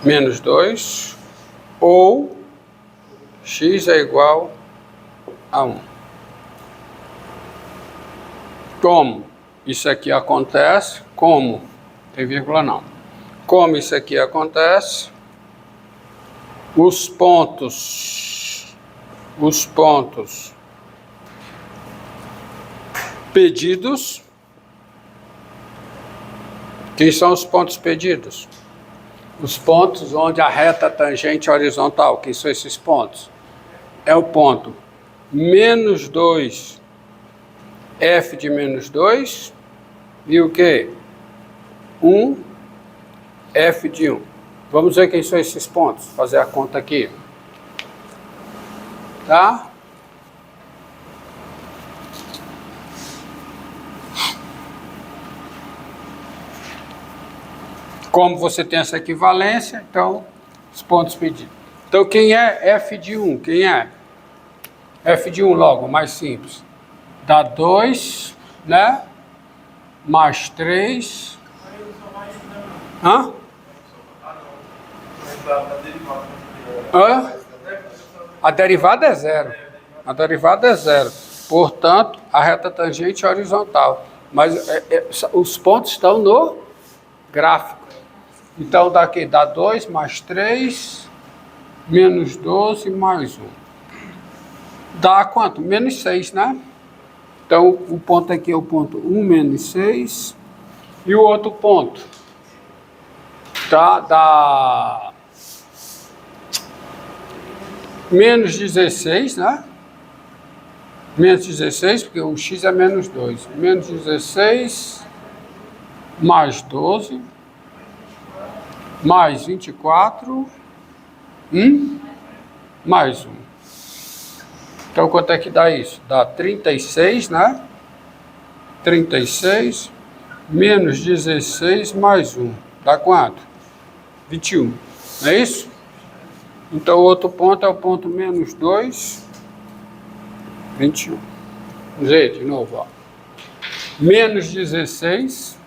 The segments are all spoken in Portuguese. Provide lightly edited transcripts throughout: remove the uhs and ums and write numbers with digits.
menos 2, ou x é igual a 1. Como isso aqui acontece, como, tem vírgula não, como isso aqui acontece, os pontos pedidos, quem são os pontos pedidos? Os pontos onde a reta tangente horizontal, quem são esses pontos? É o ponto menos 2, f de menos 2, e o quê? 1, f de 1. Vamos ver quem são esses pontos, fazer a conta aqui. Tá? Como você tem essa equivalência, então, os pontos pedidos. Então, quem é f de 1? Quem é? F de 1 logo, mais simples. Dá 2, né? Mais 3. Hã? Hã? A derivada é zero. A derivada é zero. Portanto, a reta tangente é horizontal. Mas os pontos estão no gráfico. Então, daqui dá 2 mais 3, menos 12 mais 1. Dá quanto? Menos 6, né? Então, o ponto aqui é o ponto 1 menos 6. E o outro ponto? Tá? Dá menos 16, né? Menos 16, porque o x é menos 2. Menos 16 mais 12 mais 24 mais 1. Então, quanto é que dá isso? Dá 36, né? 36 menos 16 mais 1. Dá quanto? 21. Não é isso? Então, o outro ponto é o ponto menos 2, 21. Vamos ver de novo, ó. Menos 16,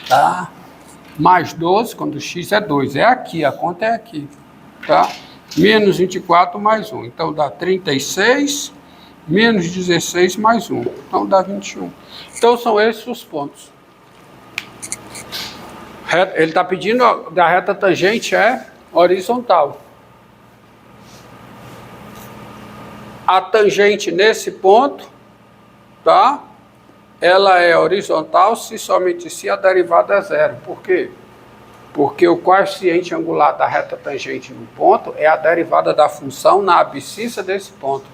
tá? Mais 12, quando o x é 2. É aqui, a conta é aqui, tá? Menos 24 mais 1. Então, dá 36, menos 16 mais 1. Então, dá 21. Então, são esses os pontos. Ele está pedindo da reta tangente é horizontal. A tangente nesse ponto, tá? Ela é horizontal se somente se a derivada é zero. Por quê? Porque o coeficiente angular da reta tangente no ponto é a derivada da função na abscissa desse ponto.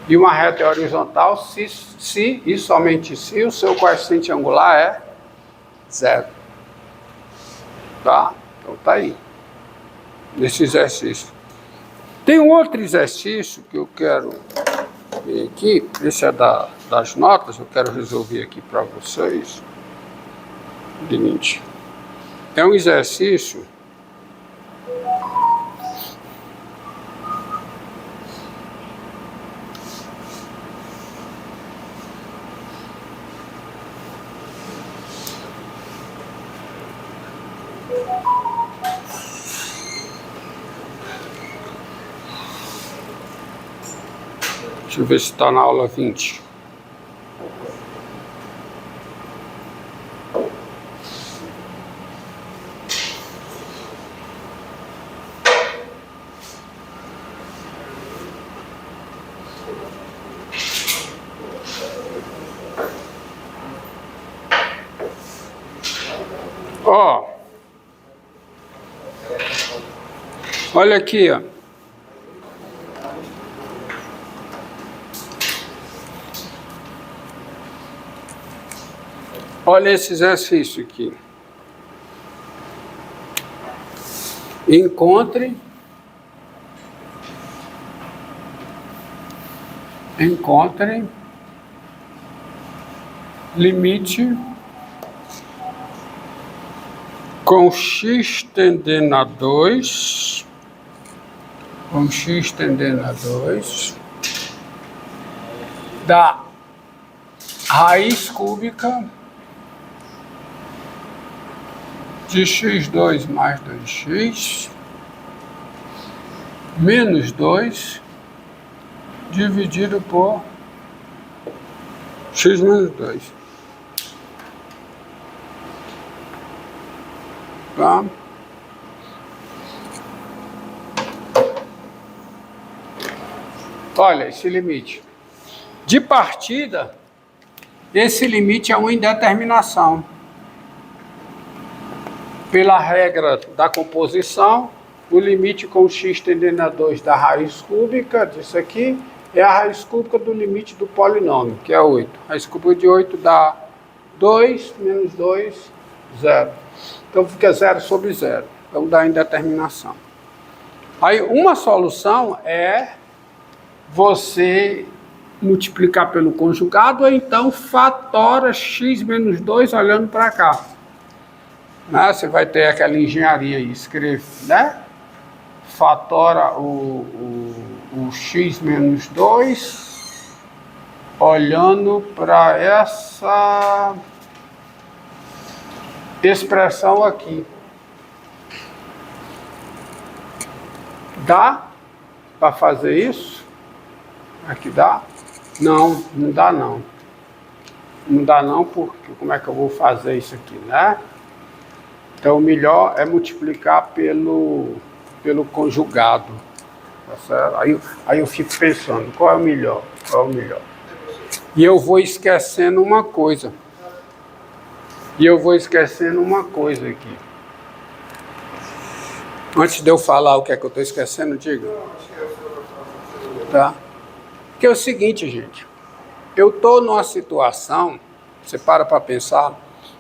E uma reta é horizontal se e somente se o seu coeficiente angular é zero. Tá? Então tá aí. Nesse exercício. Tem um outro exercício que eu quero ver aqui. Esse é das notas, eu quero resolver aqui para vocês. Seguinte. É um exercício deixa eu ver se está na aula 20. Ó, olha aqui, ó. Olha esse exercício aqui. Encontre limite com x tendendo a 2, da raiz cúbica de x2 mais 2x menos 2 dividido por x menos 2. Tá? Olha, esse limite. De partida, esse limite é uma indeterminação. Pela regra da composição, o limite com x tendendo a 2 da raiz cúbica disso aqui é a raiz cúbica do limite do polinômio, que é 8. A raiz cúbica de 8 dá 2 menos 2, 0. Então fica 0 sobre 0. Então dá indeterminação. Aí uma solução é você multiplicar pelo conjugado, ou então fatora x menos 2 olhando para cá. Né? Você vai ter aquela engenharia aí, escreve, né? Fatora o x menos 2 olhando para essa expressão aqui. Dá para fazer isso? Aqui dá? Não, não dá não. Não dá não, porque como é que eu vou fazer isso aqui, né? Então o melhor é multiplicar pelo conjugado. Tá certo? Aí eu fico pensando, qual é o melhor? Qual é o melhor? E eu vou esquecendo uma coisa. Aqui. Antes de eu falar o que é que eu estou esquecendo, diga. Tá? Que é o seguinte, gente. Eu estou numa situação, você para pensar,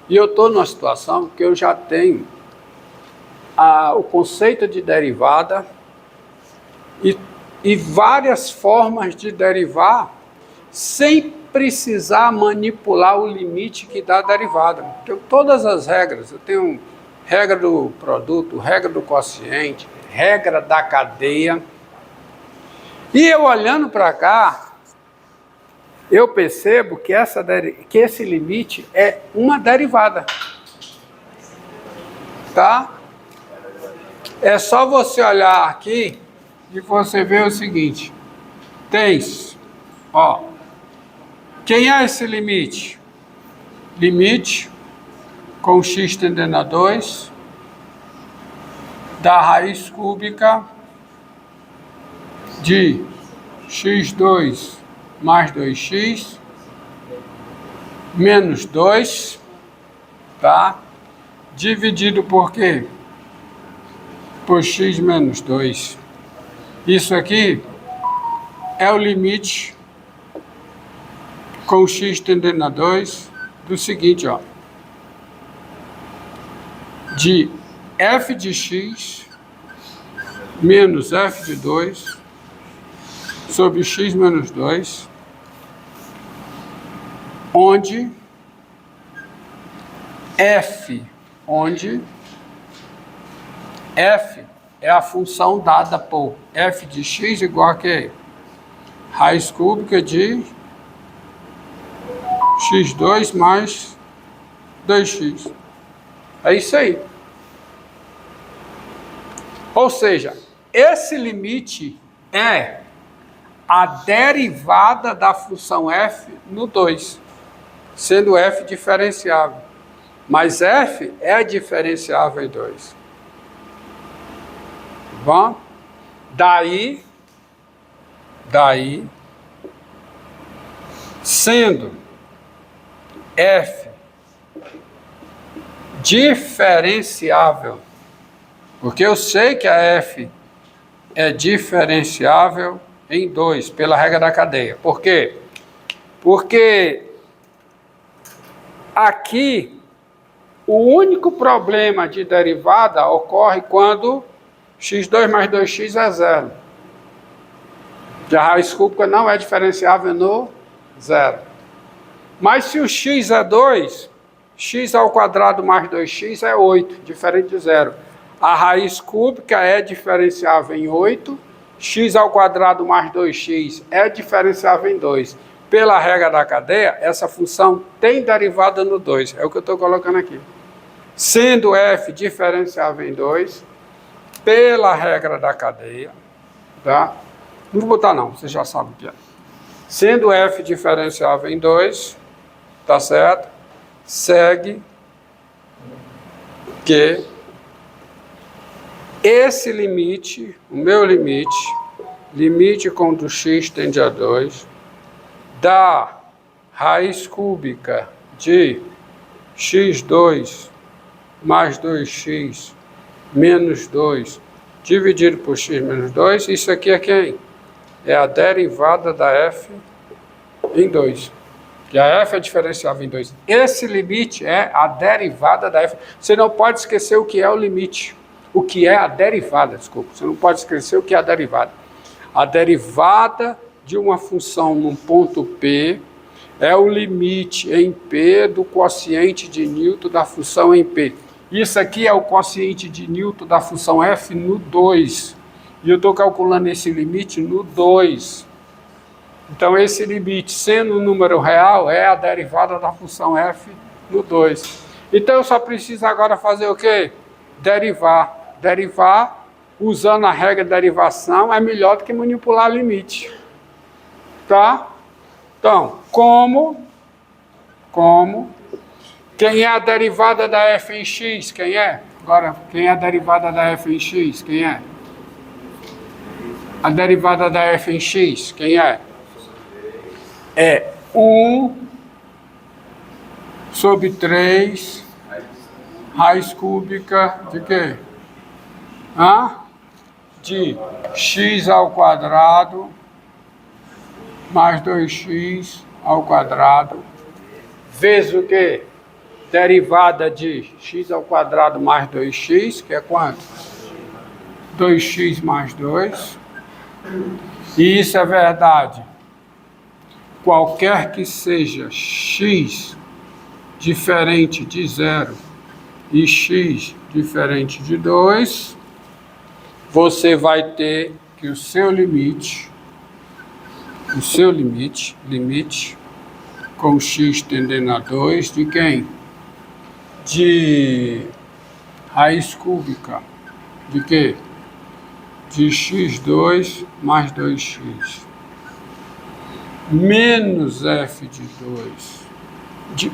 e eu estou numa situação que eu já tenho o conceito de derivada e várias formas de derivar sem precisar manipular o limite que dá a derivada. Então, todas as regras, eu tenho regra do produto, regra do quociente, regra da cadeia. E eu olhando para cá, eu percebo que esse limite é uma derivada. Tá? É só você olhar aqui e você ver o seguinte. Tens, ó, quem é esse limite? Limite com x tendendo a 2 da raiz cúbica de x2 mais 2x menos 2, tá? Dividido por quê? Por x menos 2. Isso aqui é o limite com x tendendo a 2 do seguinte, ó. De f de x menos f de 2 sobre x menos 2, onde f é a função dada por f de x igual a quê? Raiz cúbica de x2 mais 2x. É isso aí. Ou seja, esse limite é a derivada da função f no 2, sendo f diferenciável. Mas f é diferenciável em 2. Bom? Daí, sendo f diferenciável, porque eu sei que a f é diferenciável em 2, pela regra da cadeia. Por quê? Porque aqui o único problema de derivada ocorre quando x2 mais 2x é 0. A raiz cúbica não é diferenciável no 0. Mas se o x é 2, x ao quadrado mais 2x é 8, diferente de 0. A raiz cúbica é diferenciável em 8, x ao quadrado mais 2x é diferenciável em 2. Pela regra da cadeia, essa função tem derivada no 2. É o que eu estou colocando aqui. sendo f diferenciável em 2, pela regra da cadeia, tá? Não vou botar não, você já sabe o que é. Sendo f diferenciável em 2, tá certo? Segue que esse limite, o meu limite quando x tende a 2, da raiz cúbica de x2 mais 2x menos 2 dividido por x menos 2, isso aqui é quem? É a derivada da f em 2. Que a f é diferenciável em 2. Esse limite é a derivada da f. Você não pode esquecer o que é o limite. O que é a derivada, desculpa. Você não pode esquecer o que é a derivada. A derivada de uma função num ponto P é o limite em P do quociente de Newton da função em P. Isso aqui é o quociente de Newton da função f no 2. E eu estou calculando esse limite no 2. Então, esse limite, sendo um número real, é a derivada da função f no 2. Então, eu só preciso agora fazer o quê? Derivar. Derivar, usando a regra de derivação, é melhor do que manipular limite. Tá? Então, como? Quem é a derivada da f em x? Quem é? Agora, quem é a derivada da f em x? Quem é? A derivada da f em x? Quem é? É 1 sobre 3 raiz cúbica de quê? De x ao quadrado mais 2x ao quadrado vezes o quê? Derivada de x ao quadrado mais 2x, que é quanto? 2x mais 2. E isso é verdade. Qualquer que seja x diferente de 0 e x diferente de 2, você vai ter que o seu limite com x tendendo a 2, de quem? De raiz cúbica. De quê? De x2 mais 2x. Menos f de 2.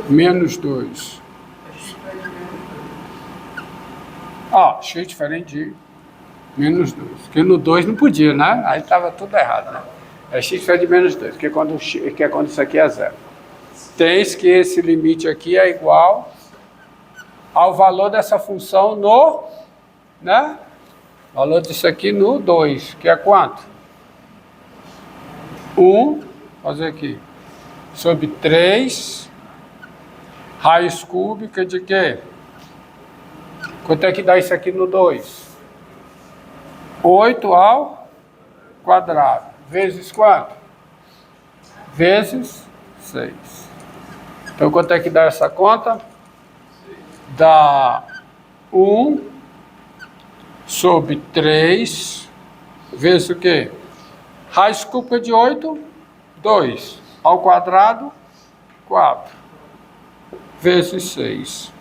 Menos 2. X diferente de menos 2. Porque no 2 não podia, né? Aí estava tudo errado, né? É x diferente de menos 2, que é quando isso aqui é 0. Tens que esse limite aqui é igual ao valor dessa função no, né? Valor disso aqui no 2, que é quanto? 1, fazer aqui, sobre 3, raiz cúbica de quê? Quanto é que dá isso aqui no 2? 8 ao quadrado. Vezes quanto? Vezes 6. Então, quanto é que dá essa conta? Dá 1 sobre 3 vezes o quê? Raiz cúbica de 8, 2. Ao quadrado, 4. Vezes 6.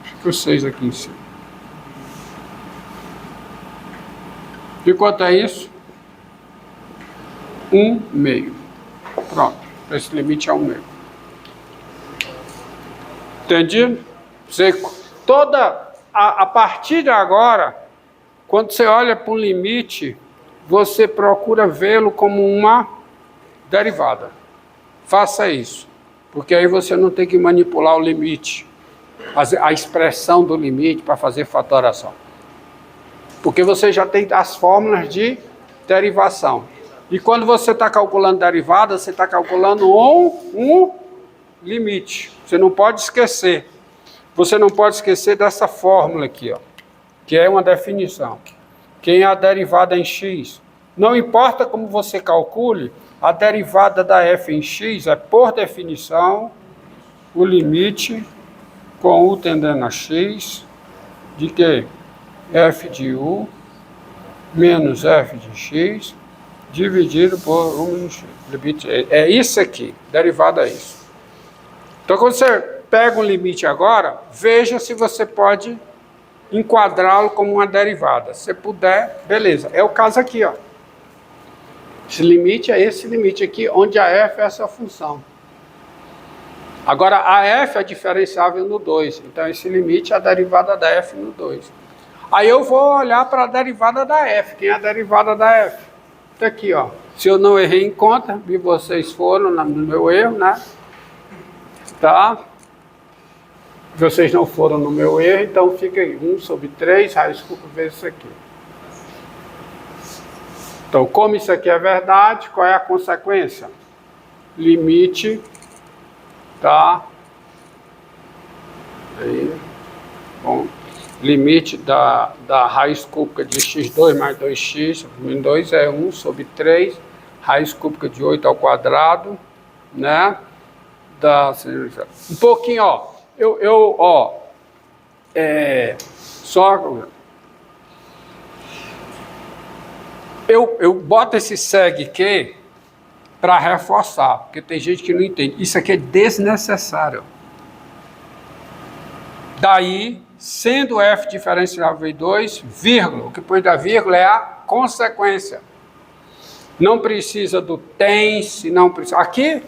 Fica o 6 aqui em cima. E quanto é isso? 1/2. Pronto. Esse limite é 1/2. Entendido? A partir de agora, quando você olha para um limite, você procura vê-lo como uma derivada. Faça isso, porque aí você não tem que manipular o limite, a expressão do limite para fazer fatoração. Porque você já tem as fórmulas de derivação. E quando você está calculando derivada, você está calculando um limite. Você não pode esquecer. Você não pode esquecer dessa fórmula aqui, que é uma definição. Quem é a derivada em x? Não importa como você calcule, a derivada da f em x é, por definição, o limite com u tendendo a x de quê? F de u menos f de x dividido por 1 menos x. Limite é isso aqui, derivada é isso. Então, quando você pega um limite agora, veja se você pode enquadrá-lo como uma derivada. Se puder, beleza. É o caso aqui, ó. Esse limite é esse limite aqui, onde a f é essa função. Agora, a f é diferenciável no 2. Então, esse limite é a derivada da f no 2. Aí eu vou olhar para a derivada da f. Quem é a derivada da f? Tá aqui, ó. Se eu não errei em conta, e vocês foram no meu erro, né? Tá? Vocês não foram no meu erro, então fica aí. 1 sobre 3, raiz cúbica vezes isso aqui. Então, como isso aqui é verdade, qual é a consequência? Limite, tá? Aí, bom, limite da raiz cúbica de x2 mais 2x, menos 2 é 1 sobre 3, raiz cúbica de 8 ao quadrado, né? Um pouquinho, ó, eu boto esse seg q para reforçar, porque tem gente que não entende. Isso aqui é desnecessário. Daí, sendo f diferenciável em 2, vírgula, o que põe da vírgula é a consequência. Não precisa do tem-se, não precisa. Aqui,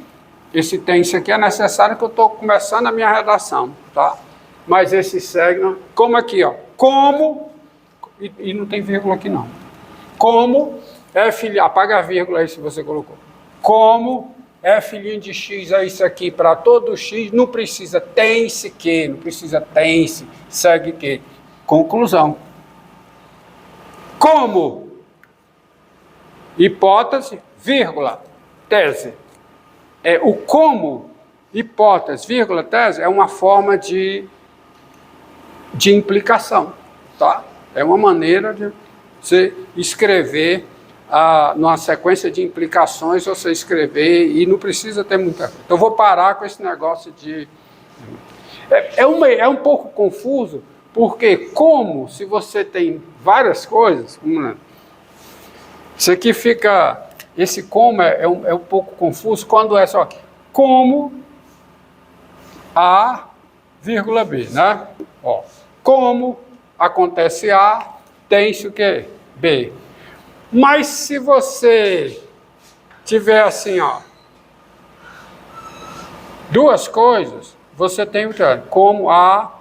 esse tem-se aqui é necessário que eu estou começando a minha redação, tá? Mas esse segue, como aqui, ó. Como, e não tem vírgula aqui não. Como f, apaga a vírgula aí se você colocou. Como f' de x é isso aqui para todo x, não precisa tem-se que, não precisa tem-se, segue que. Conclusão. Como hipótese, vírgula, tese. O como, hipótese, vírgula, tese, é uma forma de implicação, tá? É uma maneira de você escrever numa sequência de implicações, você escrever, e não precisa ter muita coisa. Então, eu vou parar com esse negócio de... É um pouco confuso, porque como, se você tem várias coisas, isso aqui fica... Esse como é um pouco confuso quando é só aqui. Como A, vírgula B, né? Ó, como acontece A, tem-se o quê? B. Mas se você tiver assim, ó, duas coisas, você tem o quê? Como A,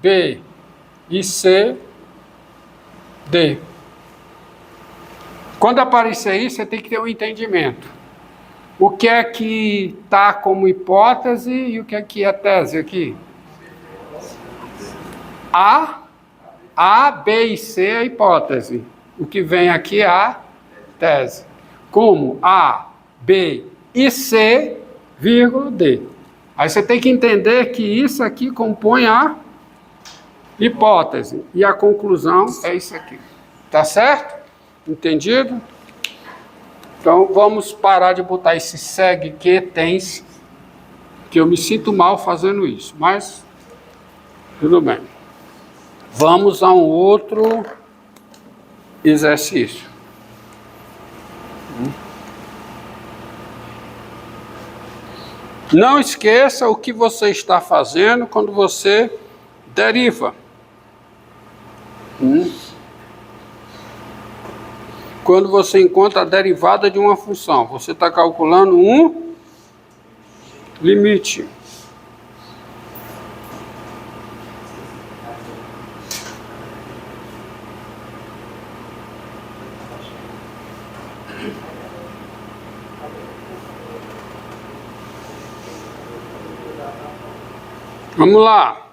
B e C, D. Quando aparecer isso, você tem que ter um entendimento. O que é que está como hipótese e o que é que é tese aqui? A, B e C é a hipótese. O que vem aqui é a tese. Como A, B e C, vírgula, D. Aí você tem que entender que isso aqui compõe a hipótese. E a conclusão é isso aqui. Tá certo? Entendido? Então, vamos parar de botar esse segue que tem-se, que eu me sinto mal fazendo isso, mas tudo bem. Vamos a um outro exercício. Não esqueça o que você está fazendo quando você deriva. Quando você encontra a derivada de uma função, você está calculando um limite. Vamos lá.